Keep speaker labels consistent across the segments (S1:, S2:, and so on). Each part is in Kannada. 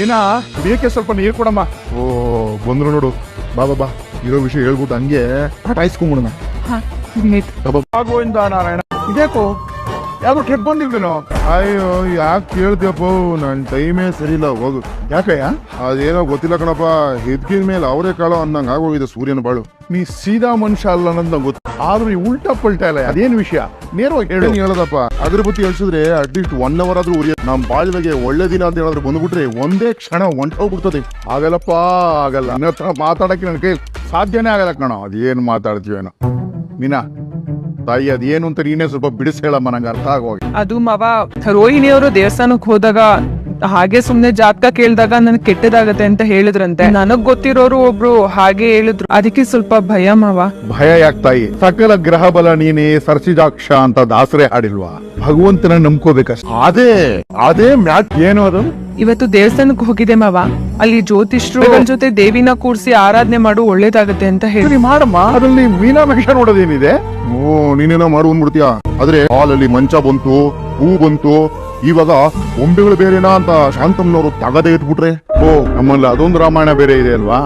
S1: ಏನಾ ಬೇಕೆ ಸ್ವಲ್ಪ ನೀರು ಕೊಡಮ್ಮ.
S2: ಓ ಬಂದ್ರು ನೋಡು, ಬಾ ಬಾ ಬಾ, ಇರೋ ವಿಷಯ ಹೇಳ್ಬಿಟ್ಟು ಹಂಗೆ ಕಾಯಿಸ್ಕೊಂಬಿಡೋಣ.
S1: ಗೋವಿಂದ ನಾರಾಯಣ, ಇದೇಕೋ ಯಾವ್ದು ಟ್ರಿಪ್ ಬಂದಿಲ್ವೇನೋ?
S2: ಅಯ್ಯೋ ಯಾಕೆ ಕೇಳ್ತೀಯಪ್ಪ, ನನ್ ಟೈಮೇ ಸರಿ ಇಲ್ಲ, ಹೋಗು.
S1: ಯಾಕಯ್ಯ?
S2: ಅದೇನೋ ಗೊತ್ತಿಲ್ಲ ಕಣಪ್ಪ, ಹಿದ್ಕಿನ ಮೇಲೆ ಅವರೇ ಕಾಳು ಅನ್ನಂಗ್ ಆಗೋಗಿದೆ ಸೂರ್ಯನ ಬಾಳು.
S1: ನೀ ಸೀದಾ ಮನುಷ್ಯ ಅಲ್ಲ ಅನ್ನೋದು ನಂಗೆ ಗೊತ್ತು, ಆದ್ರೂ ಈ ಉಲ್ಟಾ ಪಲ್ಟಾ ಇಲ್ಲ. ಅದೇನು ವಿಷಯ ನೇರವಾಗಿ ಹೇಳಿ.
S2: ಏನ್ ಹೇಳದಪ್ಪ, ಅಗರಬತ್ತಿ ಹಚ್ಚಿದ್ರೆ ಅಟ್ಲೀಸ್ಟ್ 1 hour ಆದ್ರೂ ಉರಿಯ. ನಮ್ ಬಾಳ್ದಾಗೆ ಒಳ್ಳೆ ದಿನ ಅಂತ ಹೇಳಿದ್ರೆ ಬಂದ್ಬಿಟ್ರೆ ಒಂದೇ ಕ್ಷಣ ಹೊಂಟೋಗ್ಬಿಡ್ತದೆ.
S1: ಆಗಲ್ಲಪ್ಪ, ಆಗಲ್ಲ. ನನ್ನ ಹತ್ರ ಮಾತಾಡಕ್ಕೆ ನನ್ನ ಕೈ ಸಾಧ್ಯನೇ ಆಗಲ್ಲ ಕಣೋ. ಅದೇನು ಮಾತಾಡ್ತೀವೇನೋ ಮೀನಾ ತಾಯಿ, ಅದೇನು ಅಂತ ನೀನೇ ಸ್ವಲ್ಪ ಬಿಡಿಸ್ ಹೇಳಮ್ಮ, ನಂಗೆ ಅರ್ಥ ಆಗೋಗಿ.
S3: ಅದು ಮಾವ, ರೋಹಿಣಿಯವರು ದೇವಸ್ಥಾನಕ್ ಹೋದಾಗ ಹಾಗೆ ಸುಮ್ನೆ ಜಾತಕ ಕೇಳಿದಾಗ ನನ್ಗೆ ಕೆಟ್ಟದಾಗತ್ತೆ ಅಂತ ಹೇಳಿದ್ರಂತೆ. ನನಗ್ ಗೊತ್ತಿರೋರು ಒಬ್ರು ಹಾಗೆ ಹೇಳಿದ್ರು, ಅದಕ್ಕೆ ಸ್ವಲ್ಪ ಭಯ ಮಾವ.
S1: ಭಯ ಯಾಕೆ ತಾಯಿ? ಸಕಲ ಗ್ರಹ ಬಲ ನೀನೇ ಸರ್ಸಿಜಾಕ್ಷ ಅಂತ ದಾಸರೇ ಹಾಡಿಲ್ವಾ? ಭಗವಂತನ ನಂಬ್ಕೋಬೇಕಷ್ಟೇ.
S2: ಅದೇ ಮ್ಯಾಟ್.
S1: ಏನು ಅದು?
S3: ಇವತ್ತು ದೇವಸ್ಥಾನಕ್ ಹೋಗಿದೆ ಮಾವ, ಅಲ್ಲಿ ಜ್ಯೋತಿಷ್ಯರ ಜೊತೆ ದೇವಿನ ಕೂರ್ಸಿ ಆರಾಧನೆ ಮಾಡು, ಒಳ್ಳೇದಾಗತ್ತೆ ಅಂತ ಹೇಳಿ.
S1: ಸರಿ ಮಾಡಮ್ಮ, ಅದರಲ್ಲಿ ಮೀನಾ ಮಹಿಷ ನೋಡೋದೇನಿದೆ?
S2: ಓ ನೀನೇನೋ ಮಾಡು ಅಂದ್ಬಿಡ್ತೀಯ. ಆದ್ರೆ ಹಾಲಲ್ಲಿ ಮಂಚ ಬಂತು, ಹೂ ಬಂತು, ಇವಾಗ ಗೊಂಬೆಗಳು ಬೇರೆನಾ ಅಂತ ಶಾಂತಮ್ಮನವರು ತಗದೆ ಇಟ್ಬಿಟ್ರೆ.
S1: ಓ, ನಮ್ಮಲ್ಲಿ ಅದೊಂದು ರಾಮಾಯಣ ಬೇರೆ ಇದೆ ಅಲ್ವಾ?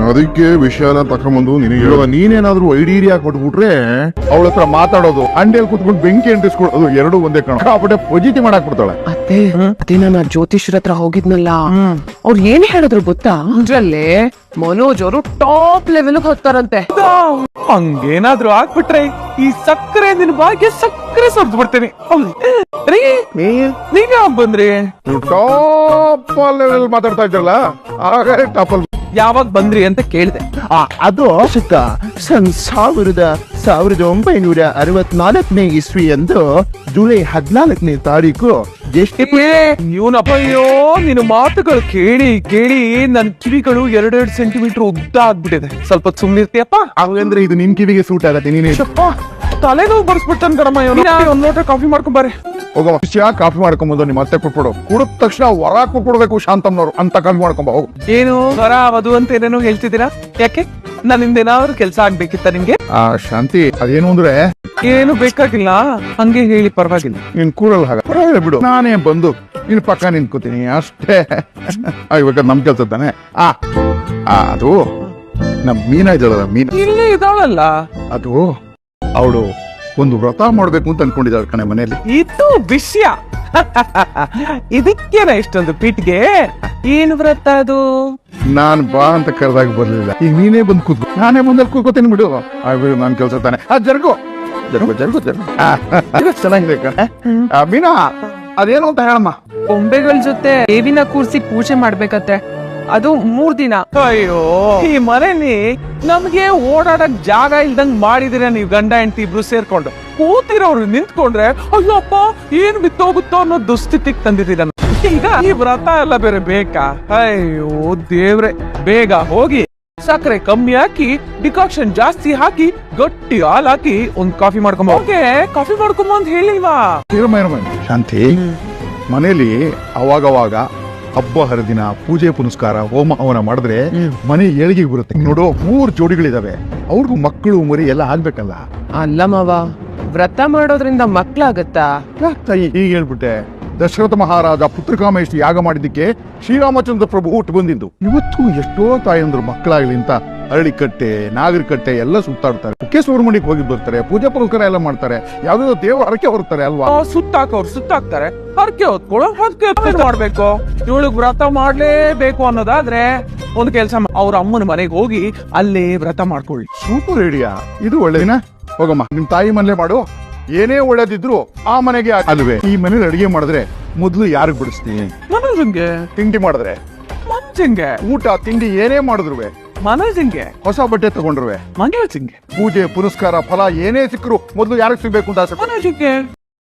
S2: ಅದಕ್ಕೆ ವಿಷಯನ ತಕೊಂಬಂದು ನಿನಗೆ ಹೇಳುವ. ನೀನೇನಾದ್ರೂ ಐಡಿಯಾ ಕೊಟ್ಬಿಟ್ರೆ
S1: ಅವಳ ಹತ್ರ ಮಾತಾಡೋದು, ಅಂಡಿಯಲ್ಲಿ ಕುತ್ಕೊಂಡು ಬೆಂಕಿ ಅಂಟಿಸ್ಕೊಳ್ಳೋದು ಎರಡೂ ಒಂದೇ ಕಣ. ಕಾಪಟೆ ಪೊಜಿಟಿ ಮಾಡಕ್ ಬಿಡ್ತಾಳೆ.
S4: ಅದೇ ನಾನು ಜ್ಯೋತಿಷ್ಯರ ಹತ್ರ ಹೋಗಿದ್ನಲ್ಲ, ಅವ್ರು ಏನ್ ಹೇಳಿದ್ರು ಗೊತ್ತಾ? ಅದ್ರಲ್ಲಿ ಮನೋಜ್ ಅವರು ಟಾಪ್ ಲೆವೆಲ್ ಹೋಗ್ತಾರಂತೆ.
S3: ಹಂಗೇನಾದ್ರೂ ಆಗ್ಬಿಟ್ರೆ ಈ ಸಕ್ಕರೆ ನಿನ್ ಬಾಯಿಗೆ ಸಕ್ಕರೆ ಸುರ್ದು ಬಿಡ್ತೇನೆ. ನೀವ್ ಯಾವಾಗ ಬಂದ್ರಿ?
S1: ನೀವು ಟಾಪ್ ಲೆವೆಲ್ ಮಾತಾಡ್ತಾ ಇದ್ರಲ್ಲ, ಹಾಗಾದ್ರೆ ಟಾಪ್ ಅಲ್ಲಿ
S3: ಯಾವಾಗ ಬಂದ್ರಿ ಅಂತ ಕೇಳಿದೆ.
S5: ಅದು 1964 ಇಸ್ವಿ ಎಂದು ಜುಲೈ 14ನೇ ತಾರೀಕು
S3: ಇವನಪ್ಪ, ಅಯ್ಯೋ ನಿನ್ನ ಮಾತುಗಳು ಕೇಳಿ ಕೇಳಿ ನನ್ ಕಿವಿಗಳು 2 ಸೆಂಟಿಮೀಟರ್ ಉದ್ದ ಆಗ್ಬಿಟ್ಟಿದೆ. ಸ್ವಲ್ಪ ಸುಮ್ನಿರ್ತೀಯಪ್ಪ?
S1: ಹಂಗಂದ್ರೆ ಇದು ನಿನ್ ಕಿವಿಗೆ ಸೂಟ್ ಆಗತ್ತೆ. ನೀನೇ
S3: ತಲೆನೋವು ಬರ್ಸ್ಬಿಡ್ತಾನ ಕಣಮ್ಮ. ಒಂದ್ ಲೋಟ ಕಾಫಿ ಮಾಡ್ಕೊಂಡ್ ಬರ್ರಿ.
S1: ಹೋಗೋ ವಿಷಯ, ಕಾಫಿ ಮಾಡ್ಕೊಂಬೋದು. ನಿಮ್ಮ ಮತ್ತೆ ಕೊಟ್ಬಿಡು. ಕುಡಿದ ತಕ್ಷಣ ಹೊರ ಕೊಟ್ಬಿಡ್ಬೇಕು ಶಾಂತಮ್ನವ್ರು ಅಂತ ಕಾಫಿ ಮಾಡ್ಕೊಂಬ. ಹೋಗು.
S3: ಏನು ಸ್ವರ ವಧು ಅಂತ ಏನೇನೋ ಹೇಳ್ತಿದ್ದೀರಾ? ಯಾಕೆ ನನ್ನಿಂದ ಏನಾದ್ರು ಕೆಲ್ಸ ಆಗ್ಬೇಕಿತ್ತ ನಿಮ್ಗೆ?
S1: ಶಾಂತಿ, ಅದೇನು ಅಂದ್ರೆ
S3: ಏನು ಬೇಕಾಗಿಲ್ಲ, ಹಂಗೆ ಹೇಳಿ, ಪರವಾಗಿಲ್ಲ.
S1: ನೀನ್ ಕೂರಲ್ಲ, ಹಾಗ ಪರವಾಗಿಲ್ಲ ಬಿಡು. ನಾನೇ ಬಂದು ನಿನ್ ಪಕ್ಕ ನಿಂತ್ಕೋತೀನಿ ಅಷ್ಟೇ. ಇವಾಗ ನಮ್ ಕೆಲ್ಸ ತಾನೆ. ಅದು ನಮ್ ಮೀನಾ ಇದ್ದಾಳಲ್ಲ, ಮೀನಾ
S3: ಇಲ್ಲೇ ಇದ್ದಾಳಲ್ಲ,
S1: ಅದು ಅವಳು ಒಂದು ವ್ರತ ಮಾಡ್ಬೇಕು ಅಂತ ಅನ್ಕೊಂಡಿದ್ದಾಳೆ ಕಣೆ ಮನೆಯಲ್ಲಿ.
S3: ಇದು ವಿಷಯ. ಇದಕ್ಕೇನ ಇಷ್ಟೊಂದು ಪೀಟ್ಗೆ? ಏನು ವ್ರತ ಅದು?
S1: ನಾನ್ ಬಾ ಅಂತ ಕರೆದಾಗ ಬರ್ಲಿಲ್ಲ. ಈಗ ನೀನೇ ಬಂದು ಕೂತ್ಕೊ, ನಾನೇ ಮುಂದಲ್ಲಿ ಕೂತ್ಕೋತೀನಿ ಬಿಡು. ನಾನ್ ಕೆಲ್ಸ ತಾನೆ. ಜರ್ಗು ಜರ್ಗು ಜರ್ಗು ಜರ್ಗು ಚೆನ್ನಾಗಿದೆ ಕಣೆ. ಮೀನಾ, ಅದೇನು ಅಂತ ಹೇಳಮ್ಮ.
S3: ಗೊಂಬೆಗಳ ಜೊತೆ ದೇವಿನ ಕೂರ್ಸಿ ಪೂಜೆ ಮಾಡ್ಬೇಕತ್ತೆ, ಅದು 3 ದಿನ. ಅಯ್ಯೋ, ಈ ಮನೇಲಿ ನಮ್ಗೆ ಓಡಾಡಕ್ ಜಾಗ ಇಲ್ದಂಗ್ ಮಾಡಿದಿರ ನೀವು ಗಂಡ ಹೆಂಡತಿ ಇಬ್ರು ಸೇರ್ಕೊಂಡು. ಕೂತಿರೋರು ನಿಂತ್ಕೊಂಡ್ರೆ ಅಯ್ಯಪ್ಪ ಏನ್ ಬಿತ್ತೋಗುತ್ತೋ ಅನ್ನೋ ದುಸ್ಥಿತಿಗೆ ತಂದಿದ್ದೀರ. ಈಗ ಈ ವ್ರತ ಎಲ್ಲ ಬೇರೆ ಬೇಕಾ? ಅಯ್ಯೋ ದೇವ್ರೆ, ಬೇಗ ಹೋಗಿ ಸಕ್ಕರೆ ಕಮ್ಮಿ ಹಾಕಿ, ಡಿಕಾಕ್ಷನ್ ಜಾಸ್ತಿ ಹಾಕಿ, ಗಟ್ಟಿ ಹಾಲ್ ಹಾಕಿ ಒಂದ್ ಕಾಫಿ ಮಾಡ್ಕೊಂಬ. ಕಾಫಿ ಮಾಡ್ಕೊಂಬ ಅಂತ ಹೇಳಿಲ್ವಾ?
S1: ಶಾಂತಿ, ಮನೇಲಿ ಅವಾಗವಾಗ ಹಬ್ಬ ಹರಿದಿನ ಪೂಜೆ ಪುನಸ್ಕಾರ ಹೋಮ ಹವನ ಮಾಡಿದ್ರೆ ಮನೆ ಏಳಿಗೆ ಬರುತ್ತೆ. ನೋಡು, 3 ಜೋಡಿಗಳಿದಾವೆ, ಅವ್ರಿಗೂ ಮಕ್ಕಳು ಮರಿ ಎಲ್ಲ ಆಗ್ಬೇಕಲ್ಲ.
S4: ಅಲ್ಲ ಮಾವ, ವ್ರತ ಮಾಡೋದ್ರಿಂದ ಮಕ್ಳಾಗತ್ತಾ?
S1: ತಾಯಿ ಈಗ ಹೇಳ್ಬಿಟ್ಟೆ. ದಶರಥ ಮಹಾರಾಜ ಪುತ್ರಕಾಮೇಷ್ಟಿ ಯಾಗ ಮಾಡಿದ್ದಕ್ಕೆ ಶ್ರೀರಾಮಚಂದ್ರ ಪ್ರಭು ಹುಟ್ಟು ಬಂದಿದ್ದು. ಇವತ್ತು ಎಷ್ಟೋ ತಾಯಂದ್ರು ಮಕ್ಕಳಾಗ್ಲಿ ಅಂತ ಅರಳಿಕಟ್ಟೆ, ನಾಗರಿಕಟ್ಟೆ ಎಲ್ಲ ಸುತ್ತಾಡ್ತಾರೆ. ಮುಖೇಶ್ವರ ಮನೆಗೆ ಹೋಗಿ ಬರ್ತಾರೆ, ಪೂಜೆ ಪುನಸ್ಕಾರ ಎಲ್ಲ ಮಾಡ್ತಾರೆ. ಯಾವ್ದೋ ದೇವ್ರ ಹರಕೆ ಹೊರ್ತಾರೆ ಅಲ್ವಾ?
S3: ಸುತ್ತಾಕ್ತಾರೆ, ಹರಕೆ ಹೊತ್ಕೊಳ್ಳೋ, ಹರಕೆ ಮಾಡ್ಬೇಕು. ಇವಳಿಗೆ ವ್ರತ ಮಾಡ್ಲೇಬೇಕು ಅನ್ನೋದಾದ್ರೆ ಒಂದ್ ಕೆಲ್ಸ, ಅವ್ರ ಅಮ್ಮನ ಮನೆಗೆ ಹೋಗಿ ಅಲ್ಲೇ ವ್ರತ ಮಾಡ್ಕೊಳ್ಳಿ.
S1: ಸೂಪರ್ ಐಡಿಯಾ, ಇದು ಒಳ್ಳೆ ದಿನ. ಹೋಗಮ್ಮ, ನಿಮ್ ತಾಯಿ ಮನೇಲೆ ಮಾಡು. ಏನೇ ಒಳ್ಳೇದಿದ್ರು ಆ ಮನೆಗೆ ಅಲ್ವೇ. ಈ ಮನೇಲಿ ಅಡಿಗೆ ಮಾಡಿದ್ರೆ ಮೊದ್ಲು ಯಾರಿಗ್ ಬಿಡಿಸ್ತೀನಿ?
S3: ಮನೋಜಂಗೆ.
S1: ತಿಂಡಿ ಮಾಡಿದ್ರೆ
S3: ಮಂಜಂಗೆ.
S1: ಊಟ ತಿಂಡಿ ಏನೇ ಮಾಡಿದ್ರು,
S3: ಮನೋಜಂಗೆ.
S1: ಹೊಸ ಬಟ್ಟೆ ತಗೊಂಡ್ರು,
S3: ಮಂಜುಳಂಗೆ.
S1: ಪೂಜೆ ಪುನಸ್ಕಾರ ಫಲ ಏನೇ ಸಿಕ್ಕರು ಮೊದ್ಲು ಯಾರಿಗೆ ಸಿಗ್ಬೇಕು ಅಂತ
S3: ಮನೋಜಂಗೆ.